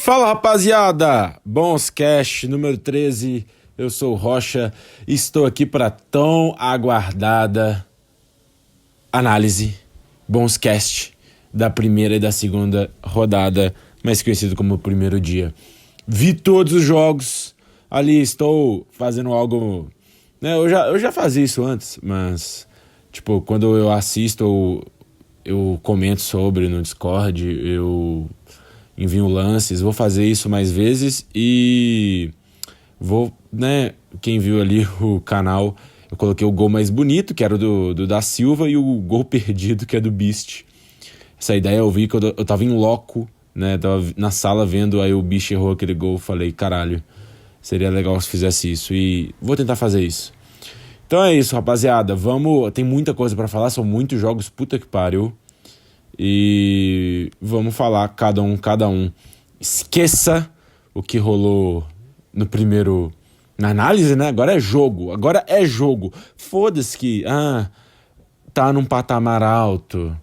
Fala, rapaziada! Bons Cast número 13, eu sou o Rocha e estou aqui para tão aguardada análise, Bons Cast da primeira e da segunda rodada, mais conhecido como o primeiro dia. Vi todos os jogos, ali estou fazendo algo, né? Eu já fazia isso antes, mas tipo, quando eu assisto, eu comento sobre no Discord, eu envio lances, vou fazer isso mais vezes e vou, né, quem viu ali o canal, eu coloquei o gol mais bonito, que era o do da Silva, e o gol perdido, que é do Beast. Essa ideia eu vi que eu tava em loco, né, tava na sala vendo, aí o Beast errou aquele gol, falei, caralho, seria legal se fizesse isso, e vou tentar fazer isso. Então é isso, rapaziada, tem muita coisa pra falar, são muitos jogos, puta que pariu. E vamos falar cada um. Esqueça o que rolou na análise, né? Agora é jogo. Foda-se que tá num patamar alto,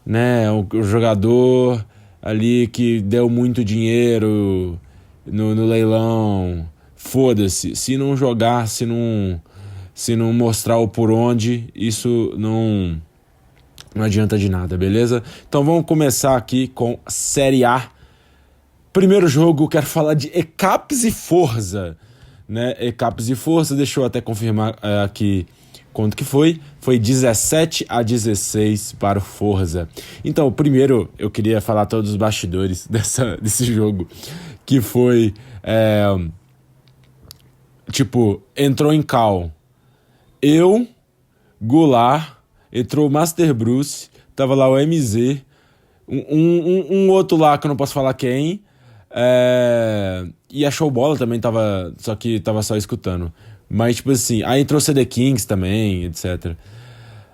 né? O jogador ali que deu muito dinheiro no leilão. Foda-se. Se não jogar, se não mostrar o por onde, isso não adianta de nada, beleza? Então vamos começar aqui com a Série A. Primeiro jogo, quero falar de ECAPS e Forza, né? ECAPS e Forza, deixa eu até confirmar aqui quanto que foi. Foi 17-16 para o Forza. Então, primeiro eu queria falar todos os bastidores desse jogo, que foi, entrou em cal Goulart, entrou o Master Bruce, tava lá o MZ, um outro lá que eu não posso falar quem, e a Showbola também tava, só que tava só escutando. Mas, tipo assim, aí entrou o CD Kings também, etc.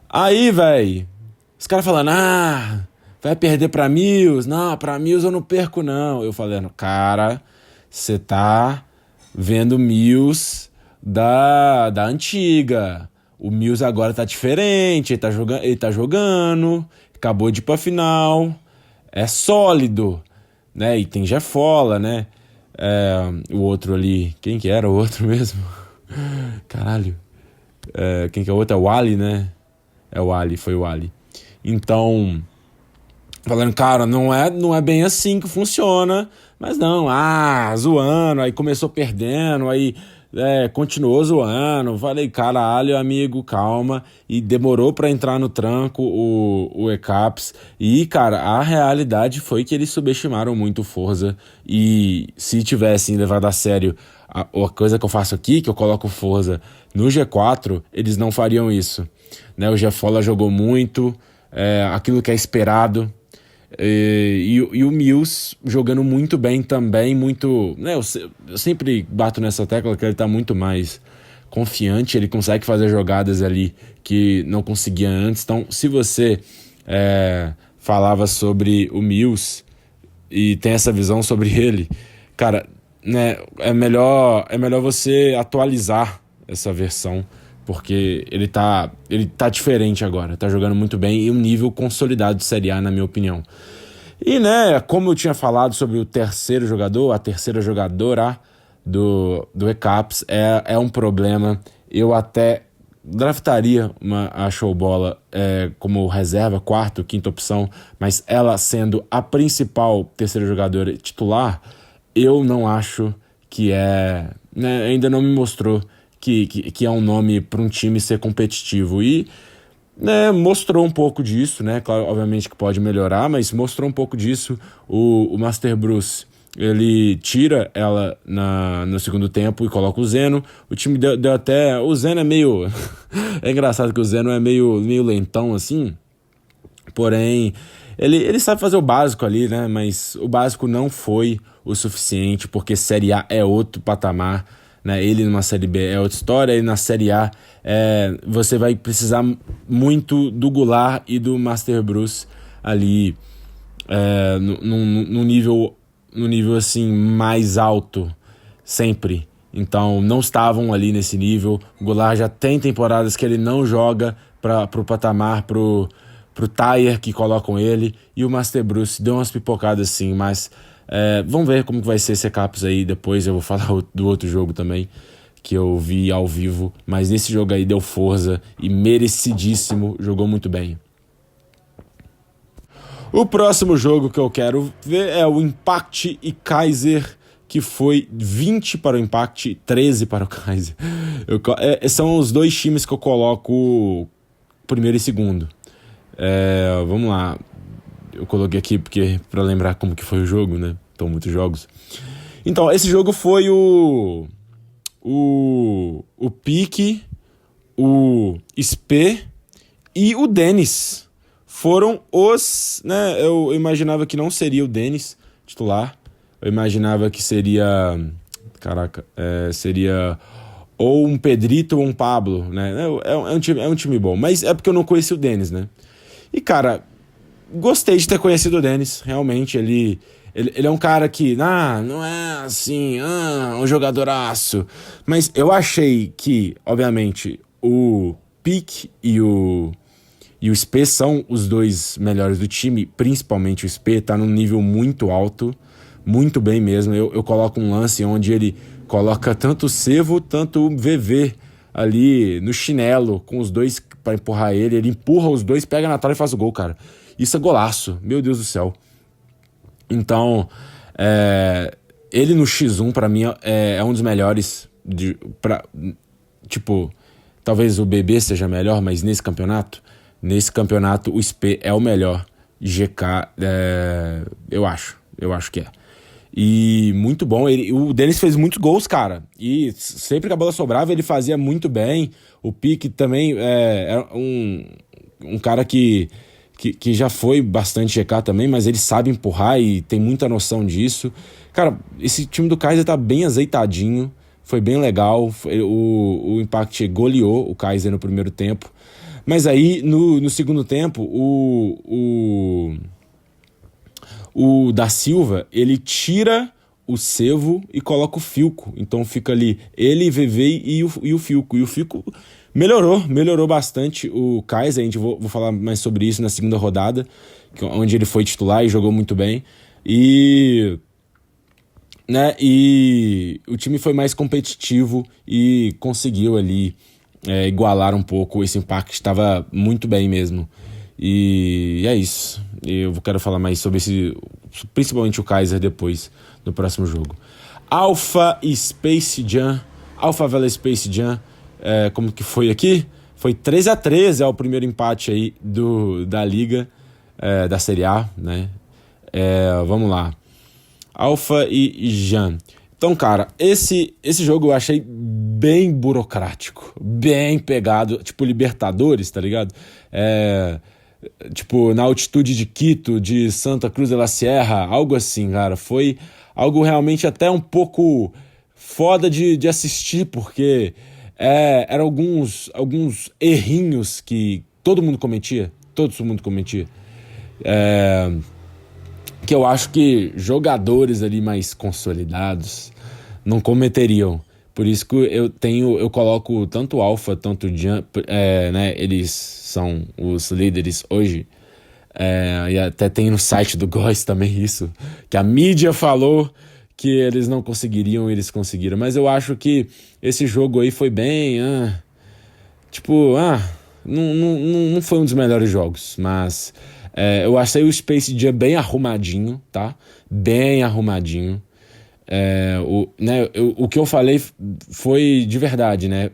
Aí, véi, os caras falando, vai perder pra Mills? Não, pra Mills eu não perco, não. Eu falando, cara, você tá vendo Mills da antiga. O Mills agora tá diferente, ele tá jogando, acabou de ir pra final, é sólido, né? E tem Jefola, né? O outro ali, quem que era o outro mesmo? Caralho. Quem que é o outro? É o Ali, né? Foi o Ali. Então, falando, cara, não é bem assim que funciona, mas não, zoando, aí começou perdendo, aí continuou zoando, falei, caralho, amigo, calma, e demorou pra entrar no tranco o ECAPS, e, cara, a realidade foi que eles subestimaram muito o Forza, e se tivessem levado a sério a coisa que eu faço aqui, que eu coloco o Forza no G4, eles não fariam isso, né? O Jefola jogou muito, aquilo que é esperado, e o Mills jogando muito bem também, muito, né, eu sempre bato nessa tecla que ele tá muito mais confiante, ele consegue fazer jogadas ali que não conseguia antes. Então, se você falava sobre o Mills e tem essa visão sobre ele, cara, né, é melhor você atualizar essa versão, porque ele tá diferente agora, tá jogando muito bem e um nível consolidado de Série A, na minha opinião. E, né, como eu tinha falado sobre o terceiro jogador, a terceira jogadora do ECAPS, é um problema. Eu até draftaria a Showbola como reserva, quarta, quinta opção, mas ela sendo a principal terceira jogadora titular, eu não acho que né, ainda não me mostrou que é um nome para um time ser competitivo. E, né, mostrou um pouco disso, né? Claro, obviamente que pode melhorar, mas mostrou um pouco disso. O Master Bruce, ele tira ela no segundo tempo e coloca o Zeno. O time deu até... O Zeno é meio... é engraçado que o Zeno é meio lentão, assim. Porém, ele sabe fazer o básico ali, né? Mas o básico não foi o suficiente, porque Série A é outro patamar, né? Ele numa Série B é outra história, e na Série A você vai precisar muito do Goulart e do Master Bruce ali no nível assim mais alto sempre. Então não estavam ali nesse nível. O Goulart já tem temporadas que ele não joga pro patamar, pro tire que colocam ele, e o Master Bruce deu umas pipocadas assim, mas Vamos ver como que vai ser esse Caps aí. Depois eu vou falar do outro jogo também, que eu vi ao vivo. Mas nesse jogo aí deu força e merecidíssimo. Jogou muito bem. O próximo jogo que eu quero ver é o Impact e Kaiser, que foi 20 para o Impact e 13 para o Kaiser. São os dois times que eu coloco primeiro e segundo. Vamos lá. Eu coloquei aqui porque para lembrar como que foi o jogo, né? Então, muitos jogos. Então, esse jogo foi o Pique, o Spe e o Dennis. Foram os, né? Eu imaginava que não seria o Dennis titular. Eu imaginava que seria... seria ou um Pedrito ou um Pablo, né? É um time bom. Mas é porque eu não conheci o Dennis, né? E, cara, gostei de ter conhecido o Dennis. Realmente, ele é um cara que... não é assim... um jogadoraço. Mas eu achei que, obviamente, o Pique e o Spe são os dois melhores do time. Principalmente o Spe tá num nível muito alto. Muito bem mesmo. Eu coloco um lance onde ele coloca tanto o Sevo, tanto o VV ali no chinelo, com os dois para empurrar ele. Ele empurra os dois, pega na trave e faz o gol, cara. Isso é golaço. Meu Deus do céu. Então, ele no X1, pra mim, é um dos melhores. Talvez o BB seja melhor, mas nesse campeonato, o SP é o melhor. GK, eu acho que é. E muito bom. O Dennis fez muitos gols, cara. E sempre que a bola sobrava, ele fazia muito bem. O Pique também é um cara que já foi bastante GK também, mas ele sabe empurrar e tem muita noção disso. Cara, esse time do Kaiser tá bem azeitadinho. Foi bem legal. O Impact goleou o Kaiser no primeiro tempo. Mas aí, no segundo tempo, o da Silva, ele tira o Sevo e coloca o Filco. Então fica ali ele, VV e o Filco. E o Filco melhorou bastante o Kaiser. A gente vou falar mais sobre isso na segunda rodada, onde ele foi titular e jogou muito bem. E o time foi mais competitivo e conseguiu ali igualar um pouco. Esse Impact estava muito bem mesmo. E é isso. Eu quero falar mais sobre principalmente o Kaiser depois, no próximo jogo. Alpha Space Jam. Alpha Vela Space Jam. Como que foi aqui? Foi 13-13, é o primeiro empate aí da Liga, da Série A, né? Vamos lá. Alpha e Jam. Então, cara, esse jogo eu achei bem burocrático, bem pegado, tipo Libertadores, tá ligado? Tipo, na altitude de Quito, de Santa Cruz de la Sierra, algo assim, cara. Foi algo realmente até um pouco foda de assistir, porque eram alguns errinhos que todo mundo cometia, que eu acho que jogadores ali mais consolidados não cometeriam. Por isso que eu coloco tanto o Alpha, tanto o Jam, né? Eles são os líderes hoje. E até tem no site do Góis também isso, que a mídia falou que eles não conseguiriam, eles conseguiram. Mas eu acho que esse jogo aí foi bem... não foi um dos melhores jogos, mas... eu achei o Space Jam bem arrumadinho, tá? Bem arrumadinho. O que eu falei foi de verdade, né?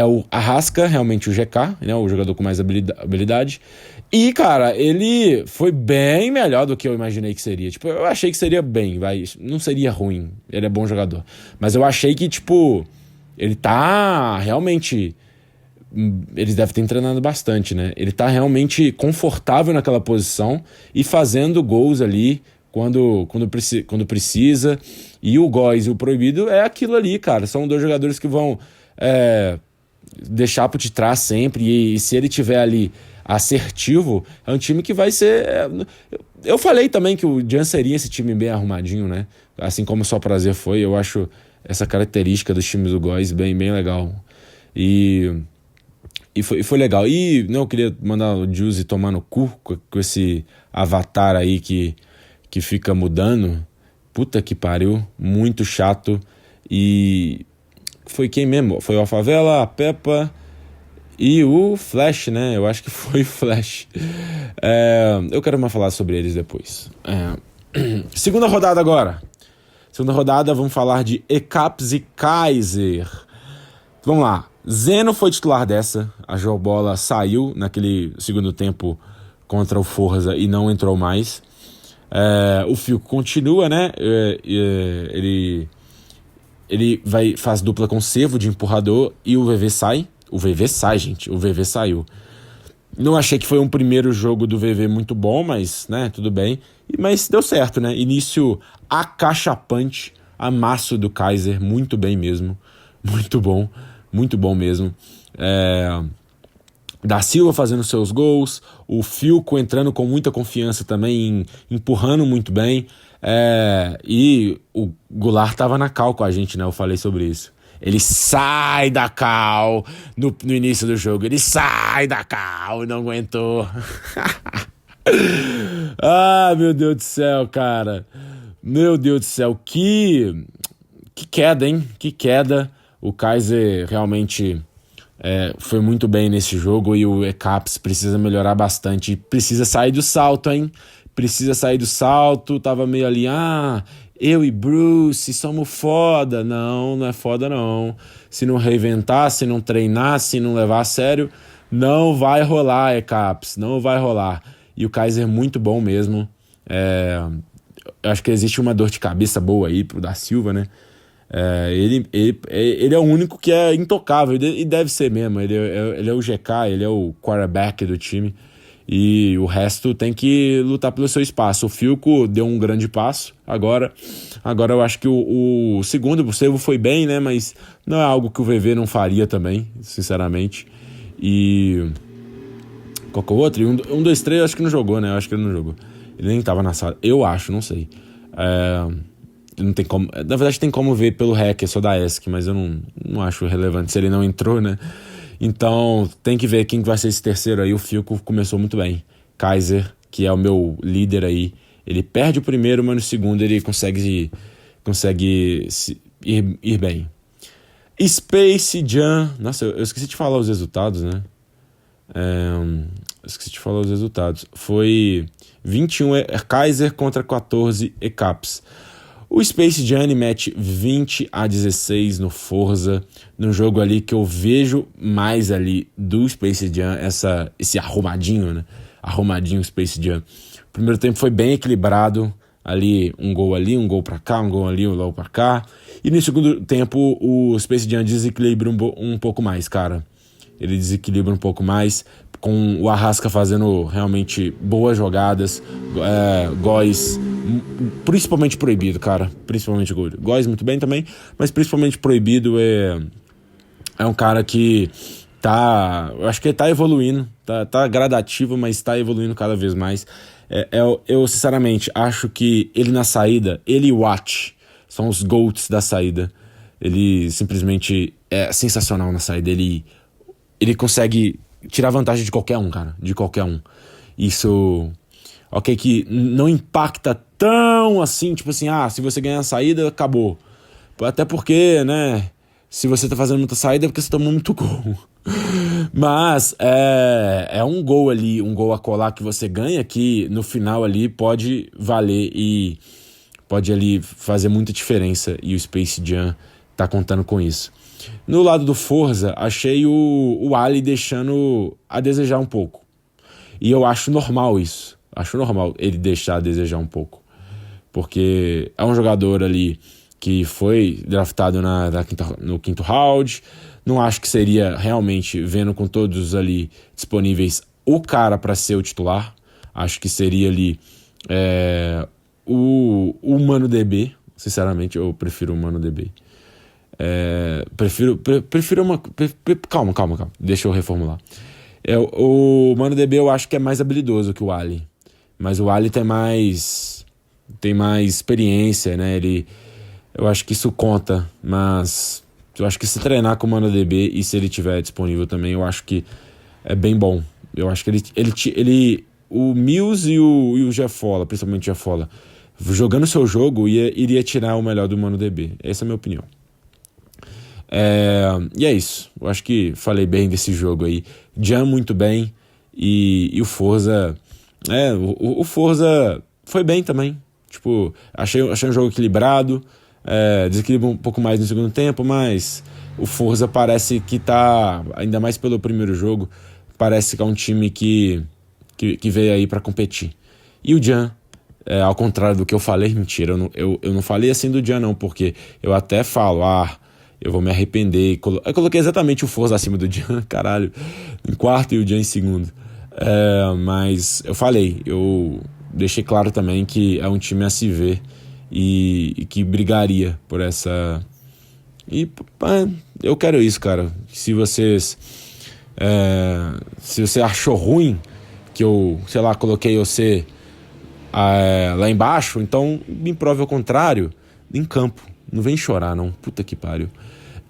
O Arrasca, realmente o GK, né? O jogador com mais habilidade. E, cara, ele foi bem melhor do que eu imaginei que seria. Tipo, eu achei que seria bem, não seria ruim. Ele é bom jogador. Mas eu achei que, tipo, ele tá realmente... Eles devem ter treinado bastante, né? Ele tá realmente confortável naquela posição e fazendo gols ali quando precisa. E o Góis e o Proibido é aquilo ali, cara. São dois jogadores que vão deixar por detrás sempre. E se ele tiver ali assertivo, é um time que vai ser... Eu falei também que o Jam seria esse time bem arrumadinho, né? Assim como o Só Prazer foi. Eu acho essa característica dos times do Góis bem, bem legal. E foi legal. E eu queria mandar o Juicy tomar no cu com esse avatar aí que que fica mudando. Puta que pariu, muito chato. E foi quem mesmo? Foi o Alfavela, a Peppa e o Flash, né? Eu acho que foi o Flash. Eu quero mais falar sobre eles depois. Segunda rodada agora. Segunda rodada, vamos falar de ECAPS e Kaiser. Vamos lá. Zeno foi titular dessa. A Jobola saiu naquele segundo tempo contra o Forza e não entrou mais. O Fiuk continua, né? Ele faz dupla com o Sevo de empurrador e o VV sai. O VV sai, gente. O VV saiu. Não achei que foi um primeiro jogo do VV muito bom, mas, né, tudo bem. Mas deu certo, né? Início acachapante, amasso do Kaiser, muito bem mesmo. Muito bom mesmo. Da Silva fazendo seus gols, o Fiuk entrando com muita confiança também, empurrando muito bem. E o Goulart tava na cal com a gente, né? Eu falei sobre isso. Ele sai da cal no início do jogo. Ele sai da cal e não aguentou. Ah, meu Deus do céu, cara. Meu Deus do céu. Que queda, hein? Que queda. O Kaiser realmente foi muito bem nesse jogo e o ECAPS precisa melhorar bastante. Precisa sair do salto, hein? Precisa sair do salto. Tava meio ali, eu e Bruce somos foda. Não, não é foda não. Se não reinventar, se não treinar, se não levar a sério, não vai rolar, ECAPS. Não vai rolar. E o Kaiser muito bom mesmo. Eu acho que existe uma dor de cabeça boa aí pro da Silva, né? Ele é o único que é intocável, e deve ser mesmo. Ele é o GK, ele é o quarterback do time. E o resto tem que lutar pelo seu espaço. O Fiuk deu um grande passo. Agora eu acho que o segundo, o Sevo foi bem, né? Mas não é algo que o VV não faria também, sinceramente. E qual que é o outro? Um, dois, três, eu acho que não jogou, né? Eu acho que ele não jogou. Ele nem tava na sala. Eu acho, não sei. Não tem como. Na verdade, tem como ver pelo hacker, só da ESC, mas eu não acho relevante se ele não entrou, né? Então, tem que ver quem vai ser esse terceiro aí. O Fiuk começou muito bem. Kaiser, que é o meu líder aí, ele perde o primeiro, mas no segundo ele consegue ir bem. Space Jam. Nossa, eu esqueci de falar os resultados, né? Foi 21 Kaiser contra 14 ECAPS. O Space Jam mete 20-16 no Forza, num jogo ali que eu vejo mais ali do Space Jam, esse arrumadinho, né? Arrumadinho Space Jam. O primeiro tempo foi bem equilibrado, ali um gol pra cá, um gol ali, um gol pra cá. E no segundo tempo o Space Jam desequilibra um pouco mais, cara. Ele desequilibra um pouco mais, com o Arrasca fazendo realmente boas jogadas, Góes principalmente proibido, cara. Principalmente Góes muito bem também, mas principalmente proibido. É um cara que eu acho que ele tá evoluindo, tá gradativo, mas tá evoluindo cada vez mais. Eu sinceramente acho que ele na saída, ele e o Watt são os GOATs da saída. Ele simplesmente é sensacional na saída. Ele consegue tirar vantagem de qualquer um, cara. De qualquer um. Isso, ok, que não impacta tão assim, tipo assim, se você ganhar a saída, acabou. Até porque, né, se você tá fazendo muita saída é porque você tomou muito gol. Mas é um gol ali, um gol a colar que você ganha, que no final ali pode valer e pode ali fazer muita diferença. E o Space Jam tá contando com isso. No lado do Forza, achei o Ali deixando a desejar um pouco. E eu acho normal isso. Acho normal ele deixar a desejar um pouco. Porque é um jogador ali que foi draftado no quinto round. Não acho que seria realmente, vendo com todos ali disponíveis, o cara para ser o titular. Acho que seria ali o Mano DB. Sinceramente, eu prefiro o Mano DB. Prefiro uma. Calma. Deixa eu reformular. O Mano DB eu acho que é mais habilidoso que o Ali. Mas o Ali tem mais experiência, né? Eu acho que isso conta. Mas eu acho que se treinar com o Mano DB e se ele tiver disponível também, eu acho que é bem bom. Eu acho que o Mills e o Jefola, principalmente o Jefola, jogando seu jogo, iria tirar o melhor do MonoDB. Essa é a minha opinião. E é isso. Eu acho que falei bem desse jogo aí. Jam muito bem. E o Forza... o Forza foi bem também. Tipo, achei um jogo equilibrado. Desequilibra um pouco mais no segundo tempo, mas o Forza parece que tá... Ainda mais pelo primeiro jogo, parece que é um time que veio aí pra competir. E o Jam... ao contrário do que eu falei, mentira, eu não falei assim do Jam não, porque eu até falo, eu vou me arrepender. Eu coloquei exatamente o Forza acima do Jam, caralho, em quarto e o Jam em segundo. Mas eu deixei claro também que é um time a se ver e que brigaria por essa... E eu quero isso, cara. Se você achou ruim que eu, sei lá, coloquei você lá embaixo, então me prove ao contrário em campo. Não vem chorar, não. Puta que pariu.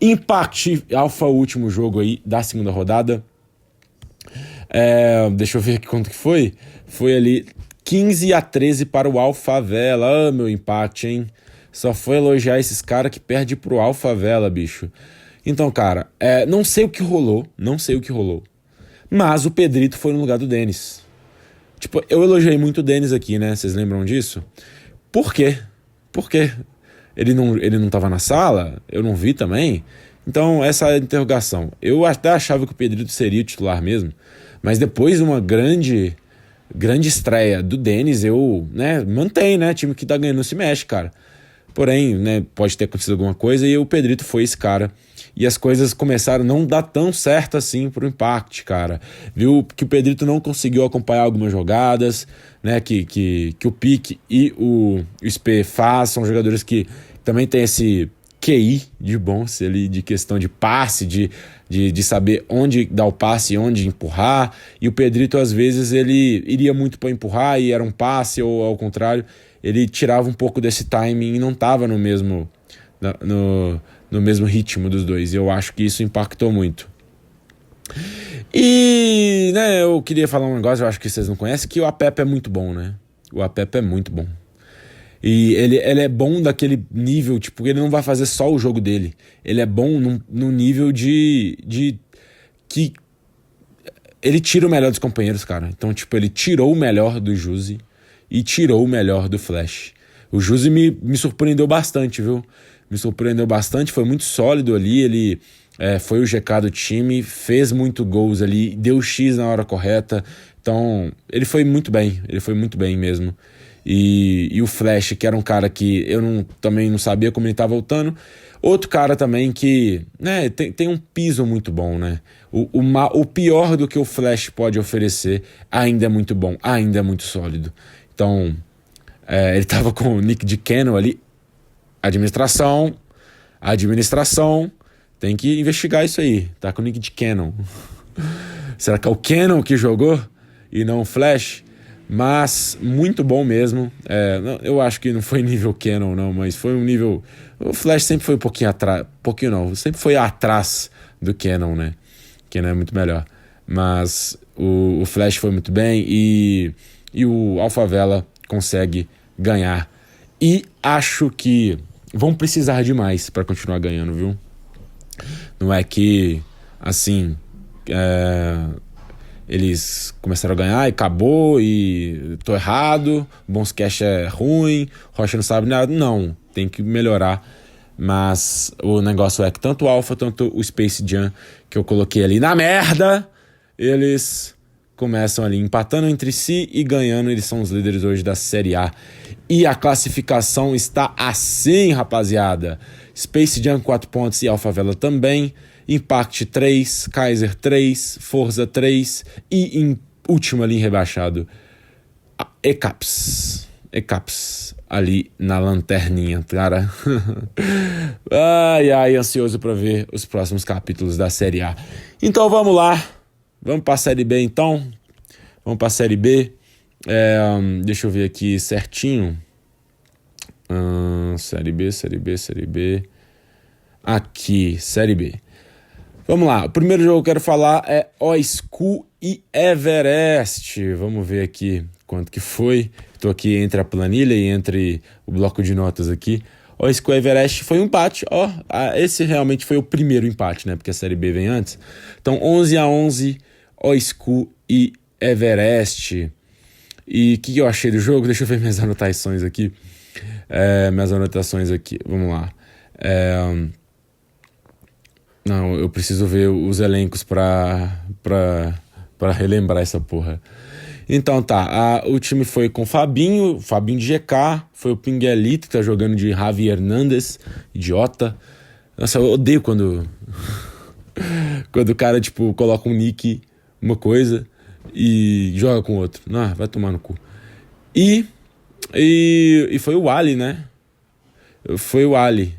Impact Alpha, o último jogo aí da segunda rodada. Deixa eu ver aqui quanto que foi. Foi ali 15-13 para o Alphavela. Meu Impact, hein? Só foi elogiar esses caras que perde pro Alphavela, bicho. Então, cara, não sei o que rolou. Mas o Pedrito foi no lugar do Denis. Tipo, eu elogiei muito o Denis aqui, né? Vocês lembram disso? Por quê? Por quê? Ele não tava na sala? Eu não vi também? Então, essa é a interrogação. Eu até achava que o Pedrito seria o titular mesmo, mas depois de uma grande estreia do Denis, mantém, né? Time que tá ganhando não se mexe, cara. Porém, né, pode ter acontecido alguma coisa e o Pedrito foi esse cara. E as coisas começaram a não dar tão certo assim pro Impact, cara. Viu que o Pedrito não conseguiu acompanhar algumas jogadas, né, que o Pique e o SP são jogadores que também tem esse QI de bom, de questão de passe, de saber onde dar o passe e onde empurrar. E o Pedrito, às vezes, ele iria muito para empurrar e era um passe, ou ao contrário, ele tirava um pouco desse timing e não estava no mesmo ritmo dos dois. E eu acho que isso impactou muito. E, né, eu queria falar um negócio, eu acho que vocês não conhecem, que o Apep é muito bom, né? O Apep é muito bom. E ele é bom daquele nível, tipo, ele não vai fazer só o jogo dele. Ele é bom no nível de que ele tira o melhor dos companheiros, cara. Então, tipo, ele tirou o melhor do Juzi e tirou o melhor do Flash. O Juzi me surpreendeu bastante, viu? Me surpreendeu bastante, foi muito sólido ali, ele foi o GK do time, fez muito gols ali, deu X na hora correta. Então, ele foi muito bem mesmo. E o Flash, que era um cara que eu também não sabia como ele tá voltando. Outro cara também que, né, tem um piso muito bom, né? O pior do que o Flash pode oferecer ainda é muito bom, ainda é muito sólido. Então, ele tava com o Nick de Cannon ali. Administração, tem que investigar isso aí. Tá com o Nick de Cannon. Será que é o Cannon que jogou e não o Flash? Mas muito bom mesmo. Eu acho que não foi nível Cannon não, mas foi um nível... O Flash sempre foi um pouquinho atrás, sempre foi atrás do Cannon, né? Cannon é muito melhor. Mas o Flash foi muito bem e o Alphavela consegue ganhar. E acho que vão precisar de mais para continuar ganhando, viu? Não é que, assim... eles começaram a ganhar e acabou e tô errado, Bons Cash é ruim, Rocha não sabe nada. Não, tem que melhorar. Mas o negócio é que tanto o Alpha, tanto o Space Jam que eu coloquei ali na merda, eles começam ali empatando entre si e ganhando. Eles são os líderes hoje da Série A. E a classificação está assim, rapaziada. Space Jam 4 pontos e Alphavela também. Impact 3, Kaiser 3, Forza 3 e em último ali rebaixado ECAPS ali na lanterninha, cara. ai, ansioso para ver os próximos capítulos da Série A. Então vamos lá, vamos para a Série B então. Vamos para a Série B. Deixa eu ver aqui certinho. Série B. Aqui, Série B. Vamos lá, o primeiro jogo que eu quero falar é OSCU e Everest. Vamos ver aqui quanto que foi. Tô aqui entre a planilha e entre o bloco de notas aqui. Ó, esse com o Everest foi um empate. Ó, esse realmente foi o primeiro empate, né? Porque a Série B vem antes. Então, 11-11, OSCU e Everest. E o que eu achei do jogo? Deixa eu ver minhas anotações aqui. Vamos lá. Não, eu preciso ver os elencos pra relembrar essa porra. Então tá, o time foi com Fabinho de GK, foi o Pinguelito que tá jogando de Javi Hernandes, idiota. Nossa, eu odeio quando o cara, tipo, coloca um nick, uma coisa, e joga com outro. Não, vai tomar no cu. E foi o Ali, né? Foi o Ali.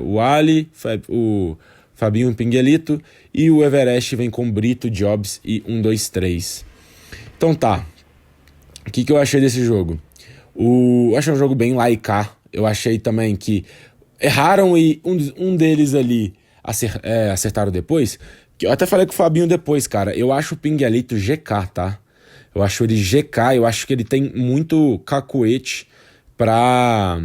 O Ali, o Fabinho Pinguelito, e o Everest vem com Brito, Jobs e 1-2-3. Então tá, o que eu achei desse jogo? Eu achei um jogo bem laicar. Eu achei também que erraram e um deles ali acertaram depois. Que eu até falei com o Fabinho depois, cara. Eu acho o Pinguelito GK, tá? Eu acho ele GK, eu acho que ele tem muito cacuete pra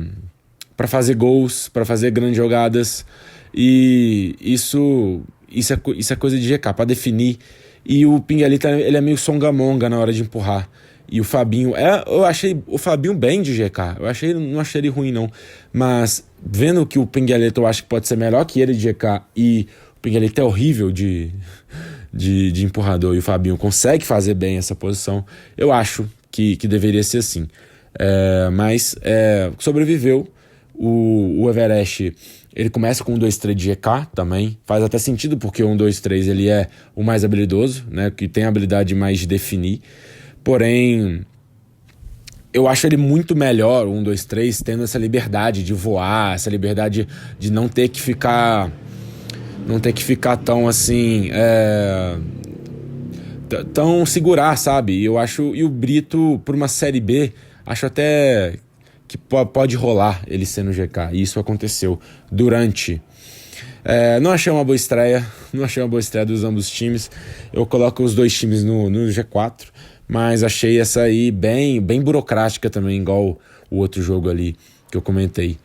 fazer gols, pra fazer grandes jogadas. E isso é coisa de GK, pra definir. E o Pinguelito, ele é meio songamonga na hora de empurrar. E o Fabinho, eu achei o Fabinho bem de GK. Não achei ele ruim, não. Mas vendo que o Pinguelito eu acho que pode ser melhor que ele de GK, e o Pinguelito é horrível de empurrador, e o Fabinho consegue fazer bem essa posição, eu acho que deveria ser assim. Mas sobreviveu. O Everest, ele começa com 1-2-3 de GK também. Faz até sentido, porque o 1-2-3 ele é o mais habilidoso, né? Que tem a habilidade mais de definir. Porém, eu acho ele muito melhor, o 1-2-3, tendo essa liberdade de voar, essa liberdade de não ter que ficar tão assim, tão segurar, sabe? Eu acho, e o Brito, por uma Série B, acho até que pode rolar ele sendo GK, e isso aconteceu durante. Não achei uma boa estreia dos ambos times. Eu coloco os dois times no G4, mas achei essa aí bem burocrática também, igual o outro jogo ali que eu comentei,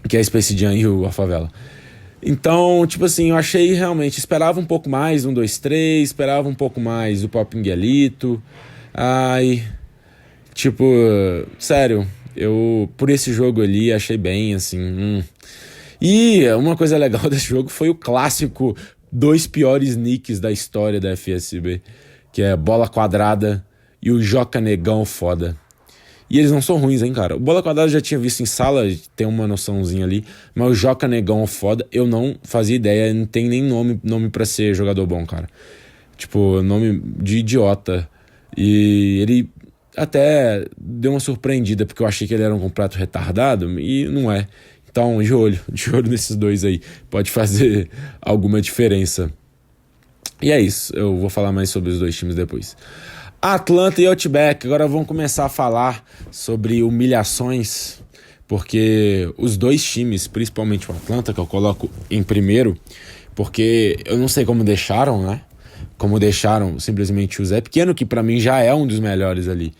que é a Space Jam e o A Favela. Então, tipo assim, eu achei realmente, esperava um pouco mais 1-2-3, esperava um pouco mais do Pop Pinguelito. Tipo, sério, eu por esse jogo ali achei bem, assim. E uma coisa legal desse jogo foi o clássico, 2 piores nicks da história da FSB, que é Bola Quadrada e o Joca Negão Foda. E eles não são ruins, hein, cara. O Bola Quadrada eu já tinha visto em sala, tem uma noçãozinha ali, mas o Joca Negão Foda, eu não fazia ideia, não tem nem nome pra ser jogador bom, cara. Tipo, nome de idiota. E ele até deu uma surpreendida, porque eu achei que ele era um completo retardado, e não é. Então, de olho nesses dois aí. Pode fazer alguma diferença. E é isso, eu vou falar mais sobre os dois times depois. Atlanta e Outback, agora vamos começar a falar sobre humilhações, porque os dois times, principalmente o Atlanta, que eu coloco em primeiro, porque eu não sei como deixaram, né? Como deixaram simplesmente o Zé Pequeno, que pra mim já é um dos melhores ali,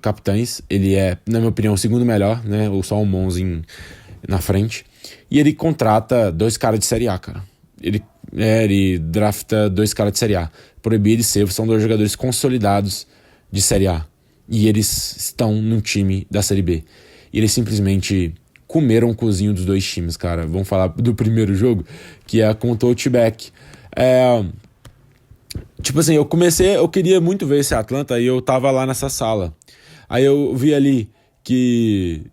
capitães. Ele é, na minha opinião, o segundo melhor, né? Ou só o Monzinho na frente. E ele contrata 2 caras de Série A, cara. Ele drafta 2 caras de Série A. Proibido de ser, são 2 jogadores consolidados de Série A. E eles estão no time da Série B. E eles simplesmente comeram o cozinho dos dois times, cara. Vamos falar do primeiro jogo, que é contra o Outback. Tipo assim, eu queria muito ver esse Atlanta, e eu tava lá nessa sala. Aí eu vi ali que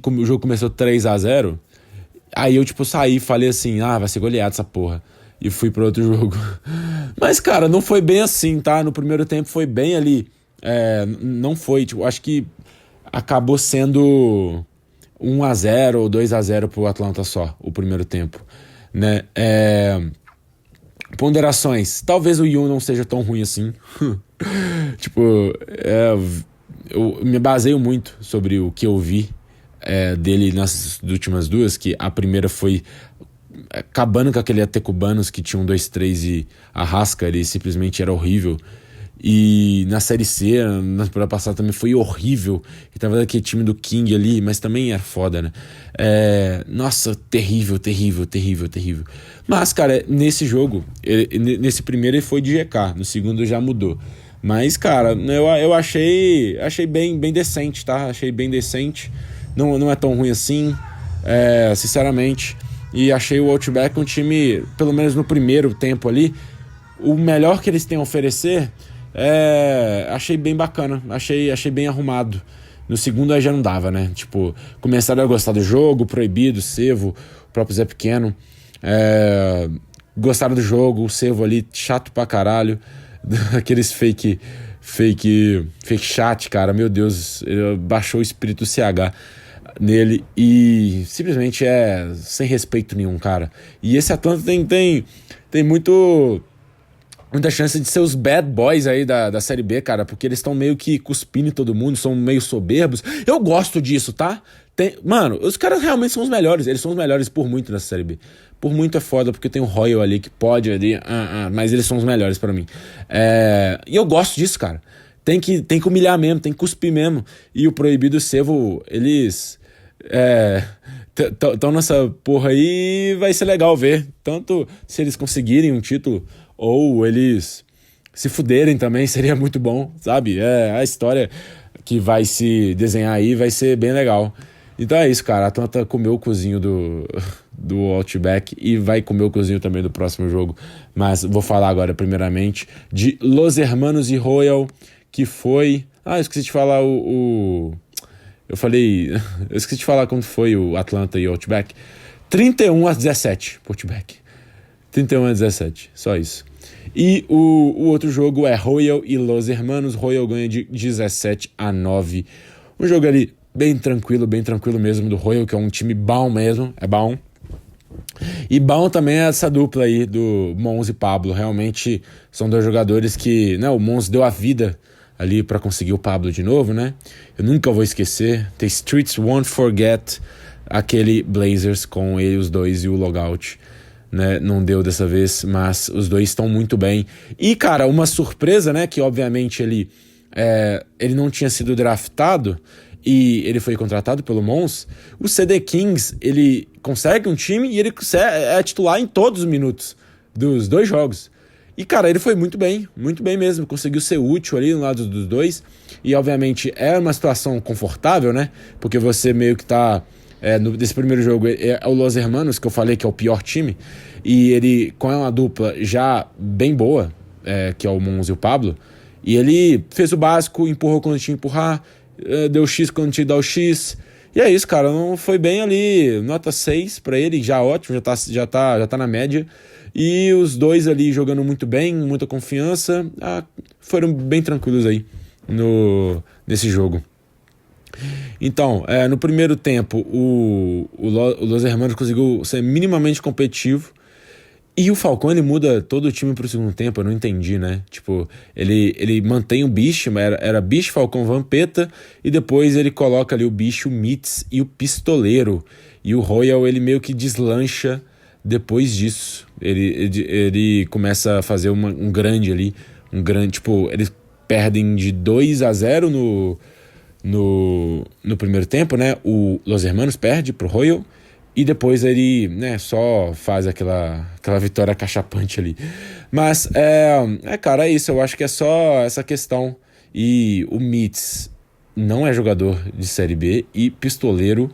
o jogo começou 3-0. Aí eu, tipo, saí e falei assim, vai ser goleado essa porra. E fui pro outro jogo. Mas, cara, não foi bem assim, tá? No primeiro tempo foi bem ali. Não foi, tipo, acho que acabou sendo 1-0 ou 2-0 pro Atlanta só, o primeiro tempo, né? Ponderações. Talvez o Yu não seja tão ruim assim. Tipo, eu me baseio muito sobre o que eu vi dele nas últimas 2, que a primeira foi acabando com aquele AT cubanos que tinha 1-2-3 e Arrasca, ele simplesmente era horrível. E na Série C, na temporada passada também foi horrível. E tava daquele time do King ali, mas também era foda, né? Nossa, terrível, terrível, terrível, terrível. Mas, cara, nesse jogo, nesse primeiro ele foi de GK, no segundo já mudou. Mas, cara, eu achei bem decente, tá? Achei bem decente. Não é tão ruim assim, sinceramente. E achei o Outback um time, pelo menos no primeiro tempo ali, o melhor que eles têm a oferecer. Achei bem bacana, achei bem arrumado. No segundo aí já não dava, né? Tipo, começaram a gostar do jogo, Proibido, Sevo, o próprio Zé Pequeno. Gostaram do jogo, o Sevo ali, chato pra caralho. Aqueles fake chat, cara, meu Deus, baixou o espírito CH nele e simplesmente sem respeito nenhum, cara. E esse Atlanta tem muita chance de ser os bad boys aí da Série B, cara, porque eles estão meio que cuspindo em todo mundo, são meio soberbos. Eu gosto disso, tá? Mano, os caras realmente são os melhores, eles são os melhores por muito nessa Série B. Por muito é foda, porque tem o Royal ali que pode ali, mas eles são os melhores pra mim. E eu gosto disso, cara. Tem que humilhar mesmo, tem que cuspir mesmo. E o Proibido e o Sevo, eles estão nessa porra aí, vai ser legal ver. Tanto se eles conseguirem um título, ou eles se fuderem também, seria muito bom, sabe? A história que vai se desenhar aí vai ser bem legal. Então é isso, cara. A Atlanta comeu o cozinho do Outback e vai comer o cozinho também do próximo jogo. Mas vou falar agora, primeiramente, de Los Hermanos e Royal, que foi... eu esqueci de falar eu esqueci de falar como foi o Atlanta e o Outback. 31-17 pro Outback. 31-17, só isso. E o outro jogo é Royal e Los Hermanos. Royal ganha de 17-9. Um jogo ali bem tranquilo mesmo do Royal, que é um time bom mesmo, é bom. E bom também é essa dupla aí do Mons e Pablo. Realmente são dois jogadores que, né, o Mons deu a vida ali pra conseguir o Pablo de novo, né? Eu nunca vou esquecer. The Streets Won't Forget aquele Blazers com ele, os dois e o Logout. Né, não deu dessa vez, mas os dois estão muito bem. E, cara, uma surpresa, né? Que obviamente ele não tinha sido draftado e ele foi contratado pelo Mons. O CD Kings, ele consegue um time e ele é titular em todos os minutos dos dois jogos. E, cara, ele foi muito bem mesmo. Conseguiu ser útil ali no lado dos dois. E, obviamente, é uma situação confortável, né? Porque você meio que tá... Desse primeiro jogo é o Los Hermanos, que eu falei que é o pior time, e ele com uma dupla já bem boa, que é o Mons e o Pablo, e ele fez o básico, empurrou quando tinha que empurrar, deu X quando tinha que dar o X, e é isso, cara, não foi bem ali, nota 6 pra ele, já ótimo, já tá na média, e os dois ali jogando muito bem, muita confiança, foram bem tranquilos aí nesse jogo. Então, no primeiro tempo, o Los Hermanos conseguiu ser minimamente competitivo. E o Falcão, ele muda todo o time pro segundo tempo, eu não entendi, né? Tipo, ele mantém o Bicho, era Bicho, Falcão, Vampeta, e depois ele coloca ali o Bicho, o Mitz e o Pistoleiro. E o Royal, ele meio que deslancha depois disso. Ele começa a fazer um grande ali, tipo, eles perdem de 2-0 no primeiro tempo, né? O Los Hermanos perde pro Royal e depois ele, né, só faz aquela vitória cachapante ali. Mas, cara, é isso. Eu acho que é só essa questão. E o Mitz não é jogador de Série B e Pistoleiro,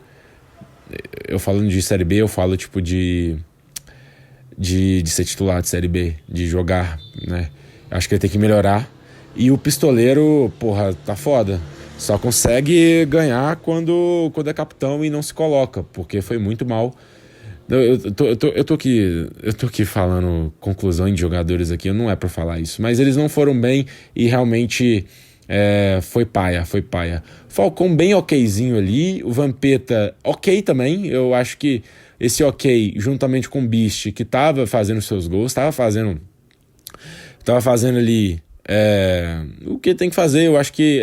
eu falando de Série B, eu falo tipo de ser titular de Série B, de jogar, né? Acho que ele tem que melhorar. E o Pistoleiro, porra, tá foda. Só consegue ganhar quando é capitão e não se coloca, porque foi muito mal. Eu tô aqui falando conclusão de jogadores aqui, não é pra falar isso, mas eles não foram bem e realmente foi paia. Falcão bem okzinho ali, o Vampeta ok também, eu acho que esse ok, juntamente com o Beast, que tava fazendo seus gols, tava fazendo ali O que tem que fazer, eu acho que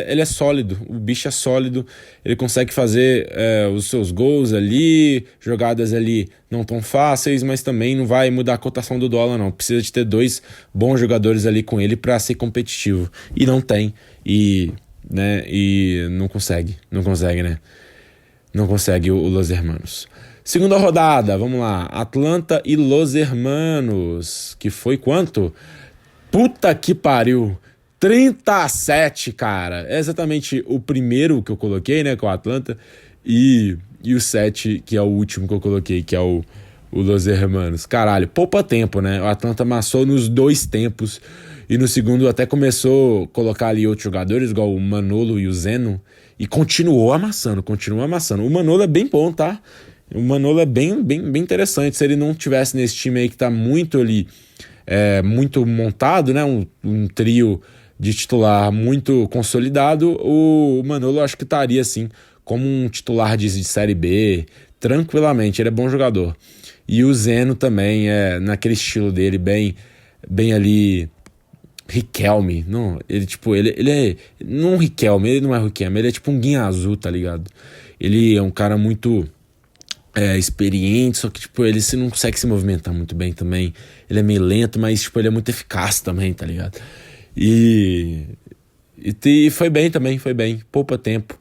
ele é sólido, o bicho é sólido, ele consegue fazer os seus gols ali, jogadas ali não tão fáceis, mas também não vai mudar a cotação do dólar não, precisa de ter dois bons jogadores ali com ele para ser competitivo, e não tem, e não consegue, né, não consegue o Los Hermanos. Segunda rodada, vamos lá, Atlanta e Los Hermanos, que foi quanto? Puta que pariu, 37, cara. É exatamente o primeiro que eu coloquei, né, que é o Atlanta, e o 7, que é o último que eu coloquei, que é o Los Hermanos. Caralho, poupa tempo, né? O Atlanta amassou nos dois tempos, e no segundo até começou a colocar ali outros jogadores, igual o Manolo e o Zeno, e continuou amassando. O Manolo é bem bom, tá? O Manolo é bem interessante. Se ele não tivesse nesse time aí que tá muito ali, muito montado, né? Um trio de titular muito consolidado, o Manolo acho que estaria assim como um titular de Série B, tranquilamente, ele é bom jogador. E o Zeno também é naquele estilo dele, bem ali, Riquelme, não, ele é, não Riquelme, ele não é Riquelme, ele é tipo um Guinha Azul, tá ligado? Ele é um cara muito experiente, só que tipo, ele não consegue se movimentar muito bem também. Ele é meio lento, mas tipo, ele é muito eficaz também, tá ligado? E foi bem também, poupa tempo.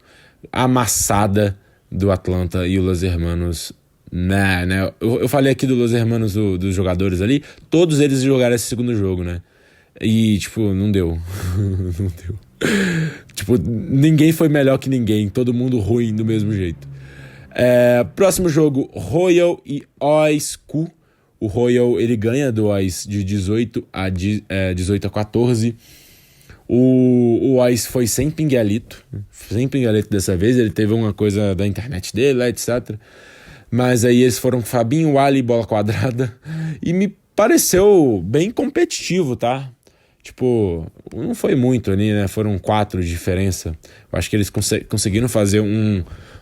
Amassada do Atlanta e o Los Hermanos, né? Eu falei aqui do Los Hermanos, dos jogadores ali, todos eles jogaram esse segundo jogo, né? E tipo, não deu. Não deu. Tipo, ninguém foi melhor que ninguém, todo mundo ruim do mesmo jeito. Próximo jogo, Royal e OSQ. O Royal ele ganha do OS de 18 a 14. O OS foi sem pinguelito dessa vez. Ele teve uma coisa da internet dele, etc. Mas aí eles foram Fabinho, Ali, bola quadrada. E me pareceu bem competitivo, tá? Tipo, não foi muito ali, né? Foram 4 de diferença. Eu acho que eles conseguiram fazer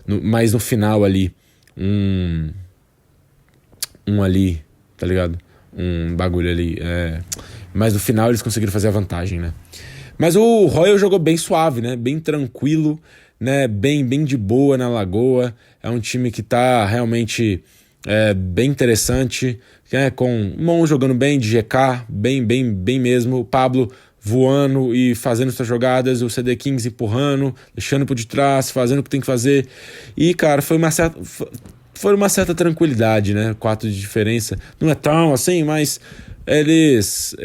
mais no final ali, um ali, tá ligado? Um bagulho ali. Mas no final eles conseguiram fazer a vantagem, né? Mas o Royal jogou bem suave, né? Bem tranquilo, né? Bem de boa na Lagoa. É um time que tá realmente bem interessante, com o Mon jogando bem, de GK, bem mesmo. O Pablo voando e fazendo suas jogadas, o CD Kings empurrando, deixando por detrás, fazendo o que tem que fazer. E, cara, foi uma certa tranquilidade, né? 4 de diferença. Não é tão assim, mas eles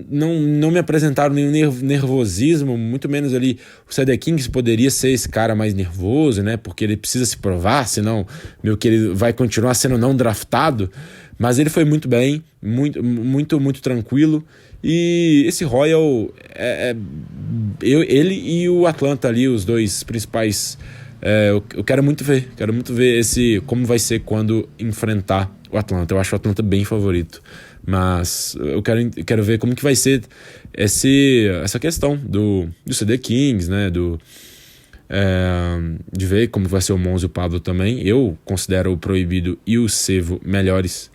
não me apresentaram nenhum nervosismo, muito menos ali o CD Kings poderia ser esse cara mais nervoso, né? Porque ele precisa se provar, senão meio que ele vai continuar sendo não draftado. Mas ele foi muito bem, muito tranquilo. E esse Royal, ele e o Atlanta ali, os dois principais. Eu quero muito ver como vai ser quando enfrentar o Atlanta. Eu acho o Atlanta bem favorito. Mas eu quero ver como que vai ser essa questão do CD Kings, né? De ver como vai ser o Monzo e o Pablo também. Eu considero o Proibido e o Sevo melhores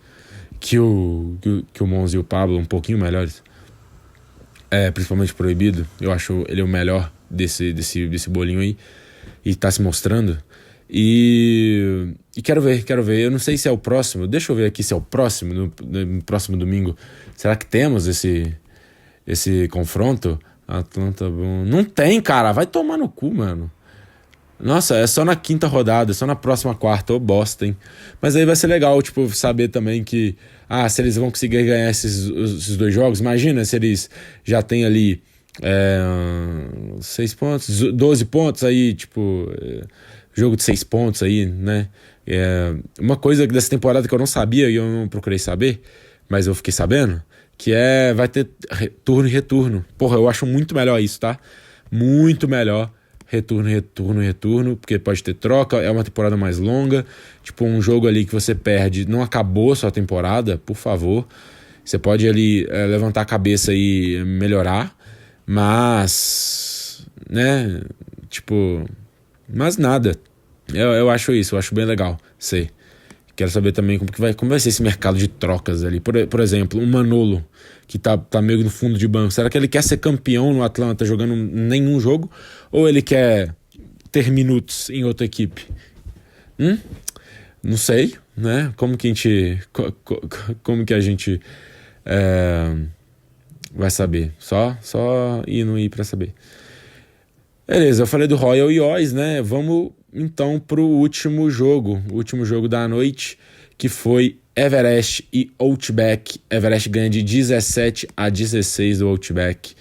que o Monzo e o Pablo, um pouquinho melhores. Principalmente o Proibido. Eu acho ele o melhor desse bolinho aí. E tá se mostrando. E quero ver. Eu não sei se é o próximo. Deixa eu ver aqui se é o próximo, no próximo domingo. Será que temos esse confronto? Atlanta bom. Não tem, cara. Vai tomar no cu, mano. Nossa, é só na quinta rodada, é só na próxima quarta, ô bosta, hein? Mas aí vai ser legal, tipo, saber também que... se eles vão conseguir ganhar esses dois jogos. Imagina se eles já têm ali 6 pontos, 12 pontos aí, tipo... jogo de 6 pontos aí, né? Uma coisa dessa temporada que eu não sabia e eu não procurei saber, mas eu fiquei sabendo, que vai ter turno e retorno. Porra, eu acho muito melhor isso, tá? Muito melhor. Retorno, porque pode ter troca, é uma temporada mais longa. Tipo, um jogo ali que você perde, não acabou a sua temporada, por favor. Você pode ali levantar a cabeça e melhorar, mas... né? Tipo... mas nada. Eu acho isso, eu acho bem legal. Sei Quero saber também como vai ser esse mercado de trocas ali. Por exemplo, o Manolo, que tá meio no fundo de banco. Será que ele quer ser campeão no Atlanta jogando nenhum jogo? Ou ele quer ter minutos em outra equipe? Não sei, né? Como que a gente... Como que a gente vai saber? Só ir não ir pra saber. Beleza, eu falei do Royal e Oz, né? Vamos então pro último jogo. O último jogo da noite, que foi Everest e Outback. Everest ganha de 17-16 do Outback.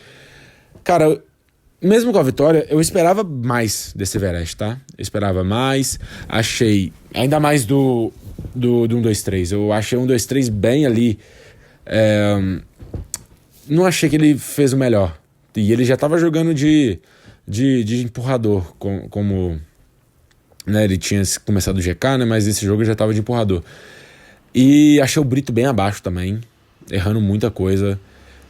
Cara, mesmo com a vitória, eu esperava mais desse Everest, tá? Eu esperava mais. Achei, ainda mais do 1-2-3. Eu achei 1-2-3 bem ali. Não achei que ele fez o melhor. E ele já tava jogando de empurrador, como né, ele tinha começado o GK, né, mas esse jogo já tava de empurrador. E achei o Brito bem abaixo também, errando muita coisa,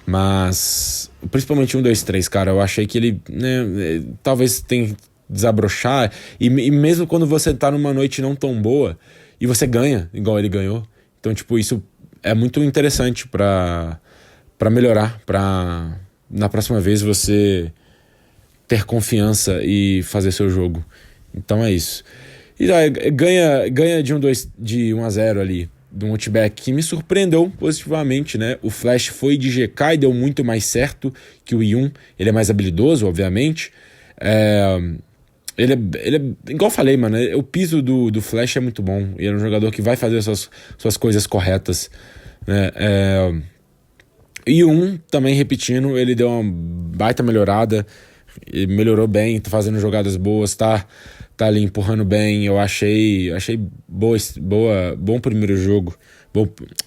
mas principalmente 1-2-3, cara, eu achei que ele, né, talvez tenha que desabrochar, e mesmo quando você tá numa noite não tão boa, e você ganha, igual ele ganhou, então tipo, isso é muito interessante pra melhorar, pra na próxima vez você ter confiança e fazer seu jogo. Então é isso. E ganha de 1-0 ali, de um Outback que me surpreendeu positivamente, né? O Flash foi de GK e deu muito mais certo que o Yun. Ele é mais habilidoso, obviamente. Ele é, igual eu falei, mano, o piso do Flash é muito bom. Ele é um jogador que vai fazer suas coisas corretas, né? E também repetindo, ele deu uma baita melhorada. Ele melhorou bem, tá fazendo jogadas boas, tá ali empurrando bem. Eu achei bom primeiro jogo,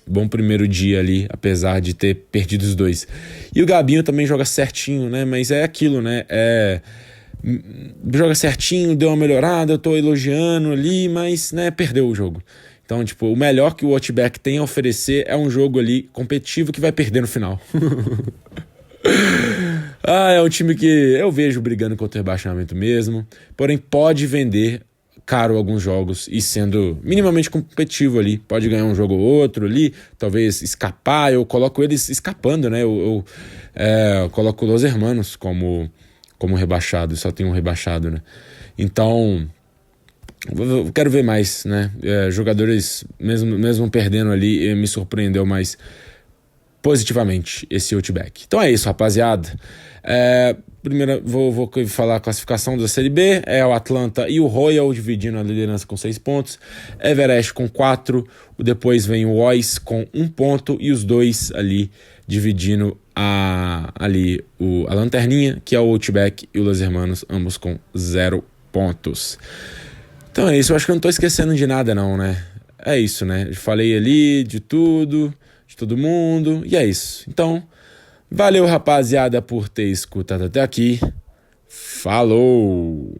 bom primeiro dia ali, apesar de ter perdido os dois. E o Gabinho também joga certinho, né? Mas é aquilo, né? Joga certinho, deu uma melhorada, eu tô elogiando ali, mas, né, perdeu o jogo. Então, tipo, o melhor que o Outback tem a oferecer é um jogo ali competitivo que vai perder no final. É um time que eu vejo brigando contra o rebaixamento mesmo, porém pode vender caro alguns jogos e sendo minimamente competitivo ali, pode ganhar um jogo ou outro ali, talvez escapar. Eu coloco eles escapando, né? Eu coloco Los Hermanos como rebaixado, só tem um rebaixado, né? Então eu quero ver mais, né? Jogadores mesmo perdendo ali, me surpreendeu mais positivamente esse Outback. Então é isso, rapaziada. Primeiro vou falar a classificação da Série B. É o Atlanta e o Royal dividindo a liderança com 6 pontos. Everest com 4. Depois vem o Oz com 1 ponto. E os dois ali dividindo a lanterninha, que é o Outback e o Los Hermanos, ambos com 0 pontos. Então é isso, eu acho que eu não tô esquecendo de nada não, né? É isso, né? Eu falei ali de tudo, de todo mundo, e é isso. Então, valeu, rapaziada, por ter escutado até aqui. Falou!